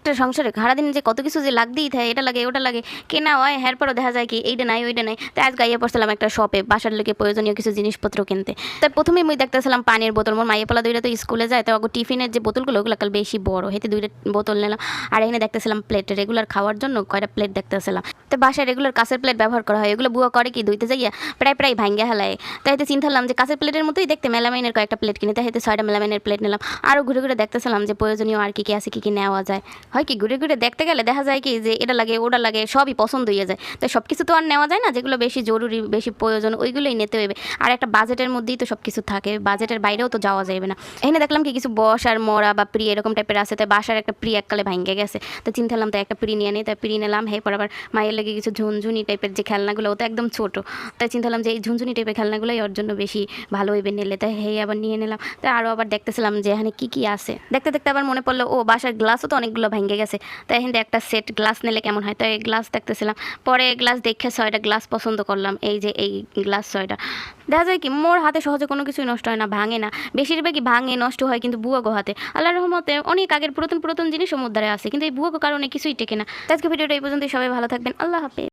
একটা সংসারে সারাদিন যে কত কিছু যে লাগতেই থাকে, এটা লাগে ওটা লাগে, কেনা হয়, হ্যার পরও দেখা যায় কি এইটা নাই ওইটা নাই। তাই আজ গাইয়া পড়ছিলাম একটা শপে বাসার লোকে প্রয়োজনীয় কিছু জিনিসপত্র কিনতে। তাই প্রথমেই মুই দেখতেছিলাম পানির বোতল। মোর মাইয়া পোলা দুইটা তো স্কুলে যায়, তো টিফিনের যে বোতলগুলো ওগুলো কাল বেশি বড়, হেতে দুইটা বোতল নিলাম। আর এখানে দেখতেছিলাম প্লেট, রেগুলার খাওয়ার জন্য কয়টা প্লেট দেখতেছিলাম। তো বাসায় রেগুলার কাঁচের প্লেট ব্যবহার করা হয়, এগুলো বুয়া করে কি ধুইতে যাইয়া প্রায় ভাঙ্গা হেলায়। তাই হেতে চিন্তা করলাম যে কাঁচের প্লেটের মতোই দেখতে মেলামাইনের কয়েকটা প্লেট কিনে, তাই হেতে 6টা মেলামাইনের প্লেট নিলাম। আরও ঘুরে ঘুরে দেখতেছিলাম যে প্রয়োজনীয় আর কি আছে, কি নেওয়া যায়। হয় কি ঘুরে ঘুরে দেখতে গেলে দেখা যায় কি যে এটা লাগে ওটা লাগে, সবই পছন্দ হয়ে যায়। তো সব কিছু তো আর নেওয়া যায় না, যেগুলো বেশি জরুরি বেশি প্রয়োজন ওইগুলোই নিতে হবে। আর একটা বাজেটের মধ্যেই তো সব কিছু থাকে, বাজেটের বাইরেও তো যাওয়া যাবে না। এখানে দেখলাম কি কিছু বস আর মরা বা প্রি এরকম টাইপের আছে, তাই বাসার একটা প্রি এককালে ভাঙ্গে গেছে। তো চিন্তা করলাম তো একটা প্রি নিয়ে নিই, তাই প্রি নিলাম। পর আবার মায়ের লেগে কিছু ঝুনঝুনি টাইপের যে খেলনাগুলো, ও তো একদম ছোটো। তাই চিন্তা করলাম যে এই ঝুনঝুনি টাইপের খেলনাগুলোই ওর জন্য বেশি ভালো হইবে নিলে, তাই আবার নিয়ে নিলাম। তাই আরও আবার দেখতেছিলাম যে এখানে কী আছে। দেখতে দেখতে আবার মনে পড়লো ও বাসার গ্লাসও তো অনেকগুলো ভেঙে গেছে, তাই এখানে একটা সেট গ্লাস নিলে কেমন হয়। তাই গ্লাস দেখতেছিলাম, পরে গ্লাস দেখে 6টা গ্লাস পছন্দ করলাম। এই যে এই গ্লাস 6টা। দেখা যায় কি মোর হাতে সহজে কোনো কিছুই নষ্ট হয় না, ভাঙে না, বেশিরভাগই ভাঙে নষ্ট হয় কিন্তু বুয়াগো হাতে। আল্লাহর রহমতে অনেক আগের পুরাতন জিনিসও মোর দ্বারা আছে, কিন্তু এই বুয়াগো কারণে কিছুই টেকে না। আজকে ভিডিওটা এই পর্যন্তই, সবাই ভালো থাকবেন, আল্লাহ হাফেজ।